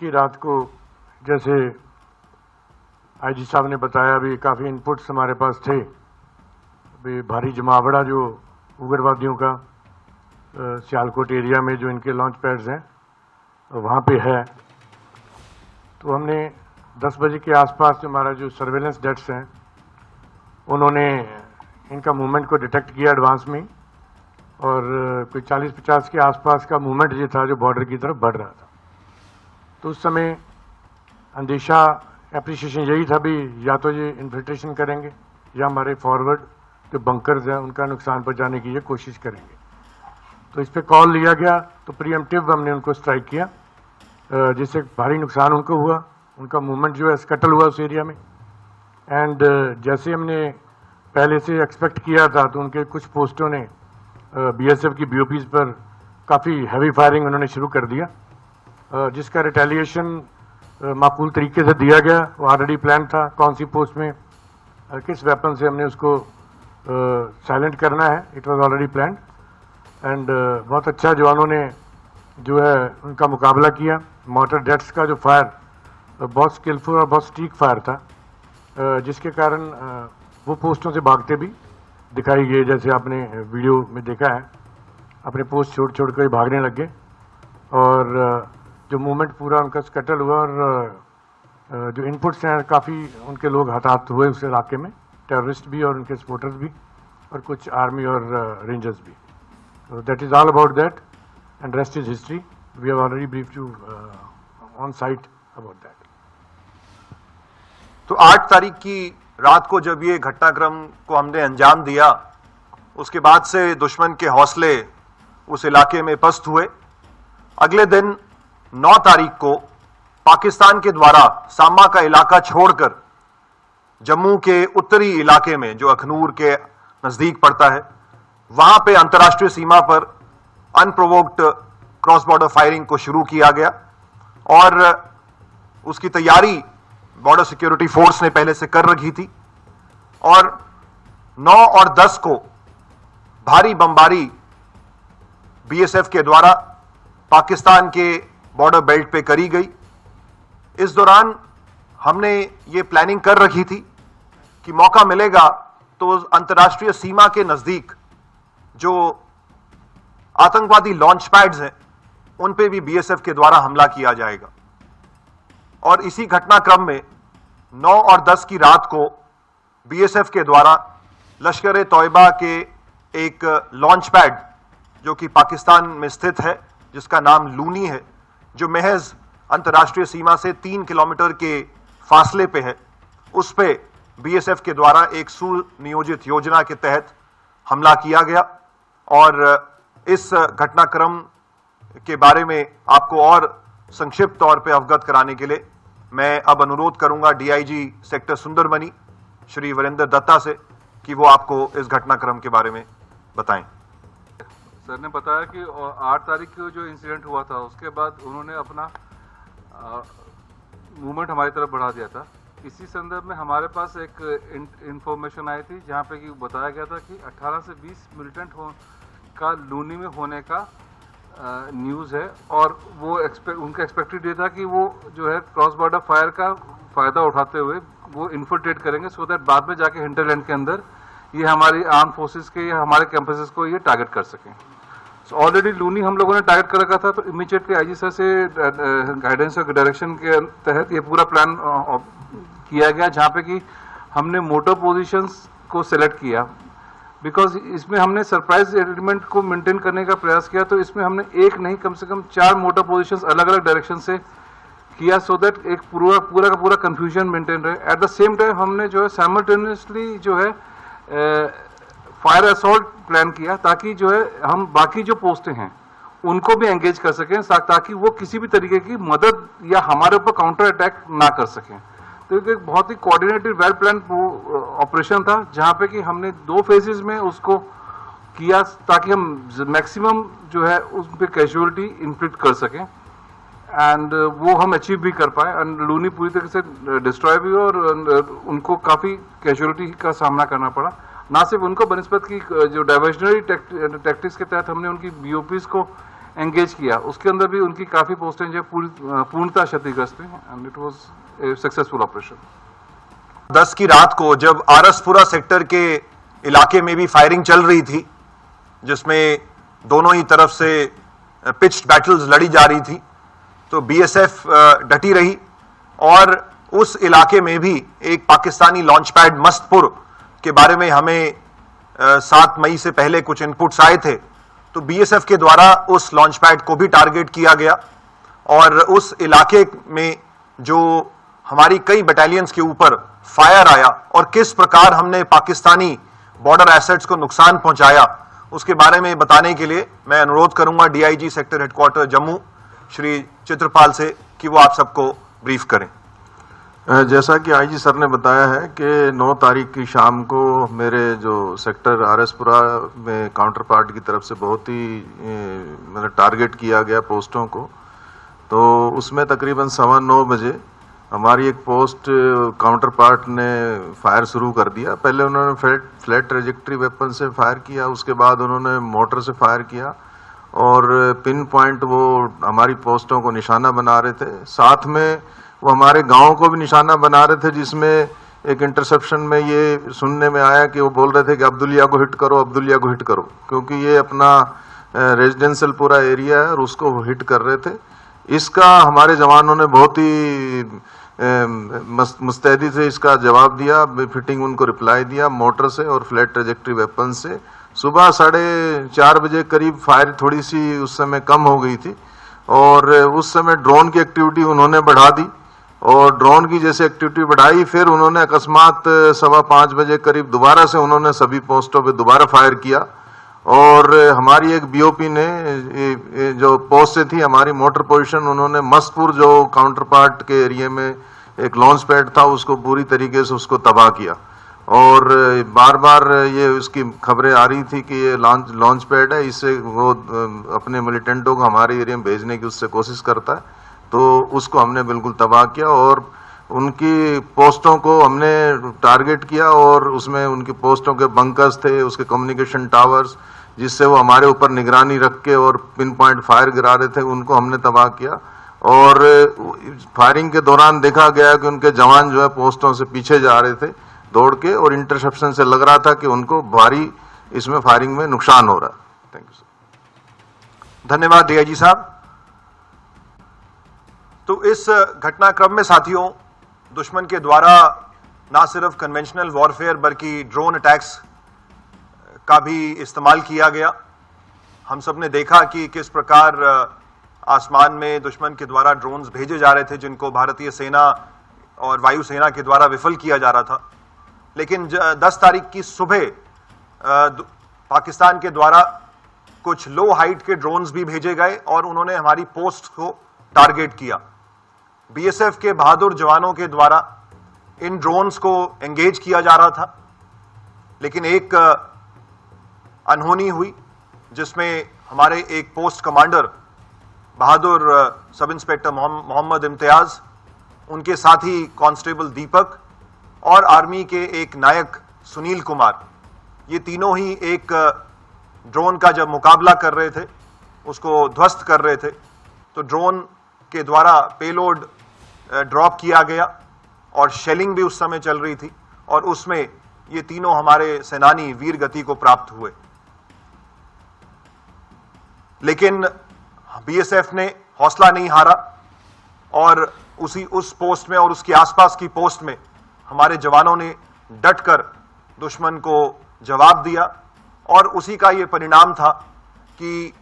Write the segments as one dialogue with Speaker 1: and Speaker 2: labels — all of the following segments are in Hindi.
Speaker 1: की रात को जैसे आईजी साहब ने बताया, अभी काफ़ी इनपुट्स हमारे पास थे। अभी भारी जमावड़ा जो उग्रवादियों का सियालकोट एरिया में जो इनके लॉन्च पैड्स हैं वहाँ पे है, तो हमने 10 बजे के आसपास जो हमारा जो सर्वेलेंस डेट्स हैं उन्होंने इनका मूवमेंट को डिटेक्ट किया एडवांस में, और कोई 40-50 के आसपास का मूवमेंट ये था जो बॉर्डर की तरफ बढ़ रहा था। तो उस समय अंदेशा एप्रिसिएशन यही था भी या तो ये इन्फिल्ट्रेशन करेंगे या हमारे फॉरवर्ड जो बंकर्स हैं उनका नुकसान पहुंचाने की ये कोशिश करेंगे। तो इस पे कॉल लिया गया, तो प्रीएम्प्टिव हमने उनको स्ट्राइक किया, जिससे भारी नुकसान उनको हुआ। उनका मूवमेंट जो है स्कटल हुआ उस एरिया में। एंड जैसे हमने पहले से एक्सपेक्ट किया था, तो उनके कुछ पोस्टों ने बीएसएफ की बीओपीज पर काफ़ी हैवी फायरिंग उन्होंने शुरू कर दिया, जिसका रिटेलिएशन माकूल तरीके से दिया गया। वो ऑलरेडी प्लान था कौन सी पोस्ट में किस वेपन से हमने उसको साइलेंट करना है। It was already plan. And बहुत अच्छा जवानों ने जो है उनका मुकाबला किया। मोटर डेट्स का जो फायर बहुत स्किलफुल और बहुत स्टीक फायर था, जिसके कारण वो पोस्टों से भागते भी दिखाई गए, जैसे आपने वीडियो में देखा है। अपने पोस्ट छोड़ छोड़ कर भागने लग गए, और जो मूवमेंट पूरा उनका स्कटल हुआ, और जो इनपुट्स हैं काफ़ी उनके लोग हताहत हुए उस इलाके में, टेररिस्ट भी और उनके सपोर्टर्स भी, और कुछ आर्मी और रेंजर्स भी। So that is all about that, and rest is history. We have already briefed you on site about that.
Speaker 2: तो 8 तारीख की रात को जब ये घटनाक्रम को हमने अंजाम दिया, उसके बाद से दुश्मन के हौसले उस इलाके में पस्त हुए। अगले दिन 9 तारीख को पाकिस्तान के द्वारा सामा का इलाका छोड़कर जम्मू के उत्तरी इलाके में जो अखनूर के नजदीक पड़ता है, वहां पे अंतर्राष्ट्रीय सीमा पर अनप्रोवोक्ड क्रॉस बॉर्डर फायरिंग को शुरू किया गया, और उसकी तैयारी बॉर्डर सिक्योरिटी फोर्स ने पहले से कर रखी थी। और 9 और 10 को भारी बमबारी बीएसएफ के द्वारा पाकिस्तान के बॉर्डर बेल्ट पे करी गई। इस दौरान हमने ये प्लानिंग कर रखी थी कि मौका मिलेगा तो अंतर्राष्ट्रीय सीमा के नजदीक जो आतंकवादी लॉन्च पैड्स हैं उन पे भी बीएसएफ के द्वारा हमला किया जाएगा। और इसी घटनाक्रम में 9 और 10 की रात को बीएसएफ के द्वारा लश्कर तौयबा के एक लॉन्च पैड जो कि पाकिस्तान में स्थित है, जिसका नाम लूनी है, जो महज अंतर्राष्ट्रीय सीमा से 3 किलोमीटर के फासले पे है, उस पे बीएसएफ के द्वारा एक सुनियोजित योजना के तहत हमला किया गया। और इस घटनाक्रम के बारे में आपको और संक्षिप्त तौर पे अवगत कराने के लिए मैं अब अनुरोध करूंगा डीआईजी सेक्टर सुंदरमणि श्री वीरेंद्र दत्ता से कि वो आपको इस घटनाक्रम के बारे में बताएं।
Speaker 3: सर ने बताया कि 8 तारीख को जो इंसिडेंट हुआ था उसके बाद उन्होंने अपना मूवमेंट हमारी तरफ बढ़ा दिया था। इसी संदर्भ में हमारे पास एक इंफॉर्मेशन आई थी जहां पे कि बताया गया था कि 18 से 20 मिलिटेंट का लूनी में होने का न्यूज़ है, और वो उनका एक्सपेक्टेड ये था कि वो जो है क्रॉस बॉर्डर फायर का फ़ायदा उठाते हुए वो इन्फिल्ट्रेट करेंगे, सो दैट बाद में जाके हिंटरलैंड के अंदर ये हमारी आर्म फोर्सेस के या हमारे कैंपसेस को ये टारगेट कर सकें। सो ऑलरेडी लूनी हम लोगों ने टारगेट कर रखा था, तो इमीडिएटली आईजी सर से गाइडेंस और डायरेक्शन के तहत ये पूरा प्लान किया गया, जहाँ पे कि हमने मोटर पोजीशंस को सिलेक्ट किया, बिकॉज इसमें हमने सरप्राइज एलिमेंट को मेंटेन करने का प्रयास किया। तो इसमें हमने एक नहीं कम से कम 4 मोटर पोजीशंस अलग अलग डायरेक्शन से किया, सो दैट एक पूरा का पूरा कंफ्यूजन मेंटेन रहे। एट द सेम टाइम हमने जो है साइमल्टेनियसली जो है फायर असॉल्ट प्लान किया, ताकि जो है हम बाकी जो पोस्टें हैं उनको भी एंगेज कर सकें, ताकि वो किसी भी तरीके की मदद या हमारे ऊपर काउंटर अटैक ना कर सकें। तो एक बहुत ही कोऑर्डिनेटेड वेल प्लान ऑपरेशन था, जहाँ पे कि हमने 2 फेजेस में उसको किया, ताकि हम मैक्सिमम जो है उस पर कैजुअलिटी इन्फ्लिक्ट कर सकें, एंड वो हम अचीव भी कर पाए। एंड लूनी पूरी तरह से डिस्ट्रॉय भी हुआ, और उनको काफ़ी कैजुअलिटी का सामना करना पड़ा। ना सिर्फ उनको, बनस्पत की जो डाइवर्जनरी टैक्टिक्स के तहत हमने उनकी बीओपीज को एंगेज किया, उसके अंदर भी उनकी काफ़ी पोस्टें जो पूर्णतः क्षतिग्रस्त हुई and it was a successful operation.
Speaker 2: 10 की रात को जब आरसपुरा सेक्टर के इलाके में भी फायरिंग चल रही थी, जिसमें दोनों ही तरफ से पिच्ड बैटल्स लड़ी जा रही थी, तो बीएसएफ डटी रही और उस इलाके में भी एक पाकिस्तानी लॉन्च पैड मस्तपुर के बारे में हमें 7 मई से पहले कुछ इनपुट्स आए थे, तो बीएसएफ के द्वारा उस लॉन्च पैड को भी टारगेट किया गया और उस इलाके में जो हमारी कई बटालियंस के ऊपर फायर आया और किस प्रकार हमने पाकिस्तानी बॉर्डर एसेट्स को नुकसान पहुंचाया, उसके बारे में बताने के लिए मैं अनुरोध करूंगा DIG sector headquarter Jammu Shri Chitrapal से कि वो आप सबको ब्रीफ करें।
Speaker 4: जैसा कि आईजी सर ने बताया है कि 9 तारीख की शाम को मेरे जो सेक्टर आरएसपुरा में काउंटर पार्ट की तरफ से बहुत ही मतलब टारगेट किया गया पोस्टों को, तो उसमें तकरीबन 9:15 बजे हमारी एक पोस्ट काउंटर पार्ट ने फायर शुरू कर दिया। पहले उन्होंने फ्लैट ट्रेजेक्ट्री वेपन से फायर किया, उसके बाद उन्होंने मोटर से फायर किया और पिन पॉइंट वो हमारी पोस्टों को निशाना बना रहे थे। साथ में वो हमारे गांव को भी निशाना बना रहे थे, जिसमें एक इंटरसेप्शन में ये सुनने में आया कि वो बोल रहे थे कि अब्दुलिया को हिट करो, अब्दुलिया को हिट करो, क्योंकि ये अपना रेजिडेंशियल पूरा एरिया है और उसको हिट कर रहे थे। इसका हमारे जवानों ने बहुत ही मुस्तैदी से इसका जवाब दिया, फिटिंग उनको रिप्लाई दिया मोटर से और फ्लैट ट्रेजेक्ट्री वेपन से। सुबह 4:30 बजे करीब फायर थोड़ी सी उस समय कम हो गई थी और उस समय ड्रोन की एक्टिविटी उन्होंने बढ़ा दी और ड्रोन की जैसे एक्टिविटी बढ़ाई, फिर उन्होंने अकस्मात 5:15 बजे करीब दोबारा से उन्होंने सभी पोस्टों पे दोबारा फायर किया और हमारी एक बीओपी ने जो पोस्ट से थी हमारी मोटर पोजीशन, उन्होंने मस्तपुर जो काउंटर पार्ट के एरिया में एक लॉन्च पैड था उसको पूरी तरीके से उसको तबाह किया और बार बार ये उसकी खबरें आ रही थी कि ये लॉन्च पैड है, इससे वो अपने मिलिटेंटों को हमारे एरिया में भेजने की उससे कोशिश करता है, तो उसको हमने बिल्कुल तबाह किया और उनकी पोस्टों को हमने टारगेट किया और उसमें उनकी पोस्टों के बंकर्स थे, उसके कम्युनिकेशन टावर्स, जिससे वो हमारे ऊपर निगरानी रख के और पिन पॉइंट फायर गिरा रहे थे, उनको हमने तबाह किया। और फायरिंग के दौरान देखा गया कि उनके जवान जो है पोस्टों से पीछे जा रहे थे दौड़ के और इंटरसेप्शन से लग रहा था कि उनको भारी इसमें फायरिंग में नुकसान हो रहा है। Thank you sir.
Speaker 2: धन्यवाद डीआईजी साहब। तो इस घटनाक्रम में साथियों दुश्मन के द्वारा ना सिर्फ कन्वेंशनल वॉरफेयर बल्कि ड्रोन अटैक्स का भी इस्तेमाल किया गया। हम सब ने देखा कि किस प्रकार आसमान में दुश्मन के द्वारा ड्रोन्स भेजे जा रहे थे, जिनको भारतीय सेना और वायुसेना के द्वारा विफल किया जा रहा था। लेकिन 10 तारीख की सुबह पाकिस्तान के द्वारा कुछ लो हाइट के ड्रोन्स भी भेजे गए और उन्होंने हमारी पोस्ट को टारगेट किया। बीएसएफ के बहादुर जवानों के द्वारा इन ड्रोन्स को एंगेज किया जा रहा था, लेकिन एक अनहोनी हुई जिसमें हमारे एक पोस्ट कमांडर बहादुर सब इंस्पेक्टर मोहम्मद इम्तियाज, उनके साथी कांस्टेबल दीपक और आर्मी के एक नायक सुनील कुमार, ये तीनों ही एक ड्रोन का जब मुकाबला कर रहे थे, उसको ध्वस्त कर रहे थे, तो ड्रोन के द्वारा पेलोड ड्रॉप किया गया और शेलिंग भी उस समय चल रही थी और उसमें ये तीनों हमारे सेनानी वीर गति को प्राप्त हुए। लेकिन बीएसएफ ने हौसला नहीं हारा और उस पोस्ट में और उसके आसपास की पोस्ट में हमारे जवानों ने डटकर दुश्मन को जवाब दिया और उसी का ये परिणाम था कि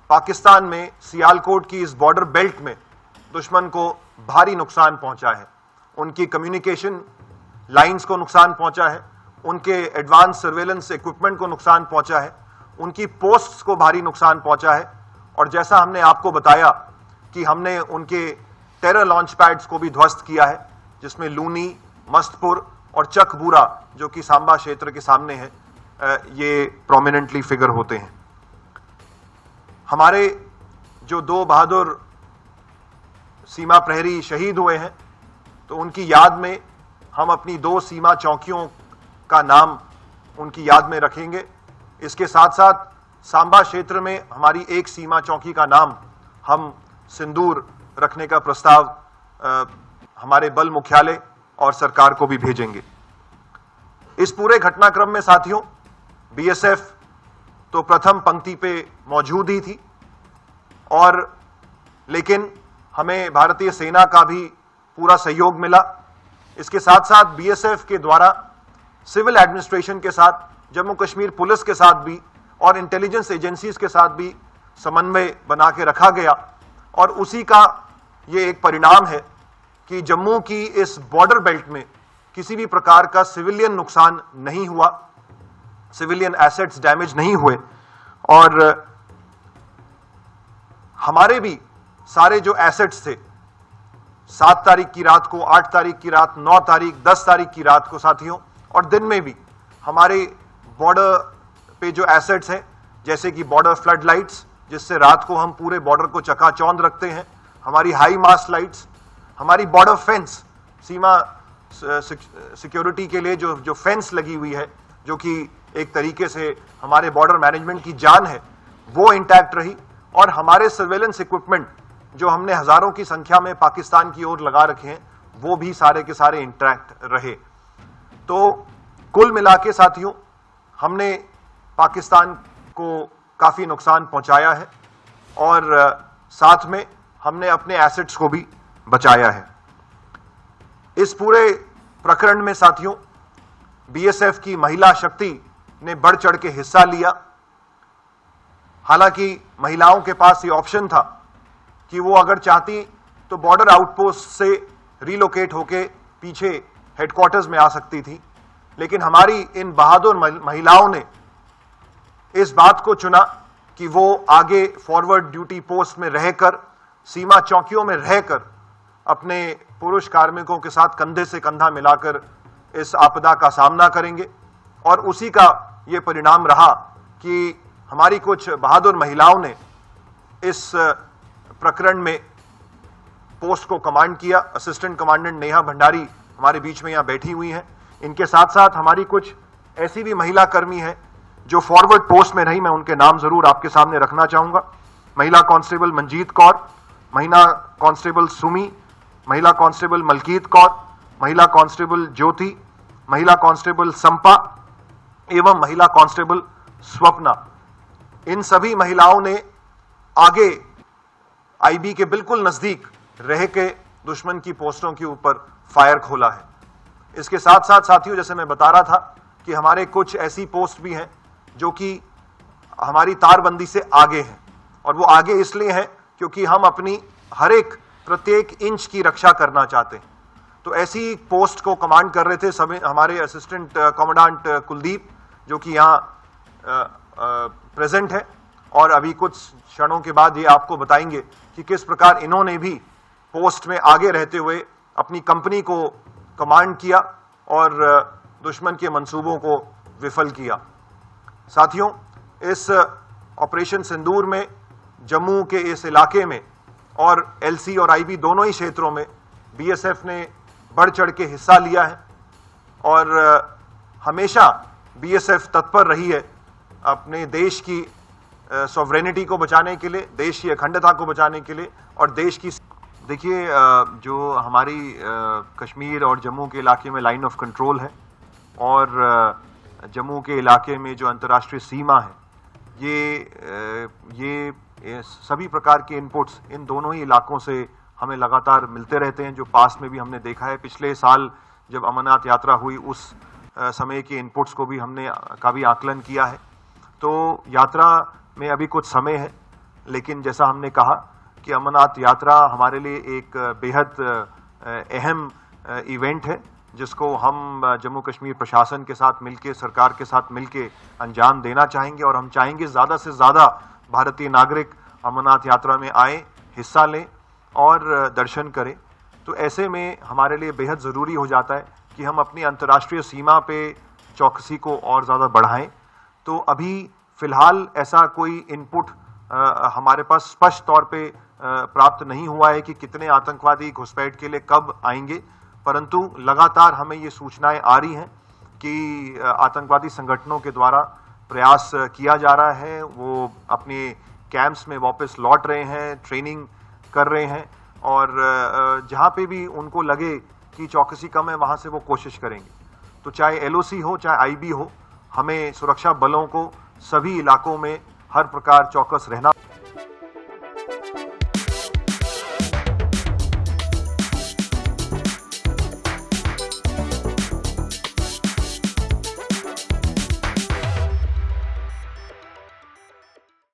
Speaker 2: पाकिस्तान में सियालकोट की इस बॉर्डर बेल्ट में दुश्मन को भारी नुकसान पहुंचा है। उनकी कम्युनिकेशन लाइंस को नुकसान पहुंचा है, उनके एडवांस सर्वेलेंस इक्विपमेंट को नुकसान पहुंचा है, उनकी पोस्ट्स को भारी नुकसान पहुंचा है और जैसा हमने आपको बताया कि हमने उनके टेरर लॉन्च पैड्स को भी ध्वस्त किया है, जिसमें लूनी, मस्तपुर और चकबूरा जो कि सांबा क्षेत्र के सामने है, ये प्रोमिनेंटली फिगर होते हैं। हमारे जो 2 बहादुर सीमा प्रहरी शहीद हुए हैं, तो उनकी याद में हम अपनी 2 सीमा चौकियों का नाम उनकी याद में रखेंगे। इसके साथ साथ सांबा क्षेत्र में हमारी एक सीमा चौकी का नाम हम सिंदूर रखने का प्रस्ताव हमारे बल मुख्यालय और सरकार को भी भेजेंगे। इस पूरे घटनाक्रम में साथियों बीएसएफ तो प्रथम पंक्ति पे मौजूद ही थी, और लेकिन हमें भारतीय सेना का भी पूरा सहयोग मिला। इसके साथ साथ बीएसएफ के द्वारा सिविल एडमिनिस्ट्रेशन के साथ, जम्मू कश्मीर पुलिस के साथ भी और इंटेलिजेंस एजेंसीज के साथ भी समन्वय बना के रखा गया, और उसी का ये एक परिणाम है कि जम्मू की इस बॉर्डर बेल्ट में किसी भी प्रकार का सिविलियन नुकसान नहीं हुआ, सिविलियन एसेट्स डैमेज नहीं हुए, और हमारे भी सारे जो एसेट्स थे 7 तारीख की रात को, 8 तारीख की रात, 9 तारीख, 10 तारीख की रात को साथियों, और दिन में भी हमारे बॉर्डर पे जो एसेट्स हैं, जैसे कि बॉर्डर फ्लड लाइट्स, जिससे रात को हम पूरे बॉर्डर को चकाचौंध रखते हैं, हमारी हाई मास्ट लाइट्स, हमारी बॉर्डर फेंस, सीमा सिक्योरिटी के लिए जो फेंस लगी हुई है, जो कि एक तरीके से हमारे बॉर्डर मैनेजमेंट की जान है, वो इंटैक्ट रही, और हमारे सर्वेलेंस इक्विपमेंट जो हमने हजारों की संख्या में पाकिस्तान की ओर लगा रखे हैं, वो भी सारे के सारे इंटैक्ट रहे। तो कुल मिला के साथियों हमने पाकिस्तान को काफी नुकसान पहुंचाया है, और साथ में हमने अपने एसेट्स को भी बचाया है। इस पूरे प्रकरण में साथियों बीएसएफ की महिला शक्ति ने बढ़ चढ़ के हिस्सा लिया। हालांकि महिलाओं के पास ये ऑप्शन था कि वो अगर चाहती तो बॉर्डर आउटपोस्ट से रिलोकेट होके पीछे हेडक्वार्टर्स में आ सकती थी, लेकिन हमारी इन बहादुर महिलाओं ने इस बात को चुना कि वो आगे फॉरवर्ड ड्यूटी पोस्ट में रहकर, सीमा चौकियों में रहकर अपने पुरुष कार्मिकों के साथ कंधे से कंधा मिलाकर इस आपदा का सामना करेंगे, और उसी का ये परिणाम रहा कि हमारी कुछ बहादुर महिलाओं ने इस प्रकरण में पोस्ट को कमांड किया। असिस्टेंट कमांडेंट नेहा भंडारी हमारे बीच में यहां बैठी हुई हैं। इनके साथ साथ हमारी कुछ ऐसी भी महिला कर्मी हैं जो फॉरवर्ड पोस्ट में रही, मैं उनके नाम जरूर आपके सामने रखना चाहूंगा। महिला कांस्टेबल मंजीत कौर, महिला कांस्टेबल सुमी, महिला कांस्टेबल मलकीत कौर, महिला कांस्टेबल ज्योति, महिला कांस्टेबल संपा एवं महिला कांस्टेबल स्वप्ना। इन सभी महिलाओं ने आगे आईबी के बिल्कुल नजदीक रह के दुश्मन की पोस्टों के ऊपर फायर खोला है। इसके साथ साथ साथियों, जैसे मैं बता रहा था कि हमारे कुछ ऐसी पोस्ट भी हैं जो कि हमारी तारबंदी से आगे हैं, और वो आगे इसलिए हैं क्योंकि हम अपनी हर एक प्रत्येक इंच की रक्षा करना चाहते हैं। तो ऐसी पोस्ट को कमांड कर रहे थे हमारे असिस्टेंट कमांडेंट कुलदीप, जो कि यहाँ प्रेजेंट है, और अभी कुछ क्षणों के बाद ये आपको बताएंगे कि किस प्रकार इन्होंने भी पोस्ट में आगे रहते हुए अपनी कंपनी को कमांड किया और दुश्मन के मंसूबों को विफल किया। साथियों, इस ऑपरेशन सिंदूर में जम्मू के इस इलाके में और एलसी और आईबी दोनों ही क्षेत्रों में बीएसएफ ने बढ़ चढ़ के हिस्सा लिया है, और हमेशा बीएसएफ तत्पर रही है अपने देश की सॉवरेनिटी को बचाने के लिए, देश की अखंडता को बचाने के लिए, और देश की देखिए जो हमारी कश्मीर और जम्मू के इलाके में लाइन ऑफ कंट्रोल है, और जम्मू के इलाके में जो अंतर्राष्ट्रीय सीमा है, ये सभी प्रकार के इनपुट्स इन दोनों ही इलाकों से हमें लगातार मिलते रहते हैं, जो पास्ट में भी हमने देखा है। पिछले साल जब अमरनाथ यात्रा हुई उस समय के इनपुट्स को भी हमने का भी आकलन किया है। तो यात्रा में अभी कुछ समय है, लेकिन जैसा हमने कहा कि अमरनाथ यात्रा हमारे लिए एक बेहद अहम इवेंट है, जिसको हम जम्मू कश्मीर प्रशासन के साथ मिलके, सरकार के साथ मिलके अंजाम देना चाहेंगे, और हम चाहेंगे ज़्यादा से ज़्यादा भारतीय नागरिक अमरनाथ यात्रा में आए, हिस्सा लें और दर्शन करें। तो ऐसे में हमारे लिए बेहद ज़रूरी हो जाता है कि हम अपनी अंतर्राष्ट्रीय सीमा पे चौकसी को और ज़्यादा बढ़ाएं। तो अभी फ़िलहाल ऐसा कोई इनपुट हमारे पास स्पष्ट तौर पे प्राप्त नहीं हुआ है कि कितने आतंकवादी घुसपैठ के लिए कब आएंगे, परंतु लगातार हमें ये सूचनाएं आ रही हैं कि आतंकवादी संगठनों के द्वारा प्रयास किया जा रहा है। वो अपने कैंप्स में वापस लौट रहे हैं, ट्रेनिंग कर रहे हैं और जहाँ पे भी उनको लगे कि चौकसी कम है वहाँ से वो कोशिश करेंगे। तो चाहे एलओसी हो चाहे आईबी हो, हमें सुरक्षा बलों को सभी इलाकों में हर प्रकार चौकस रहना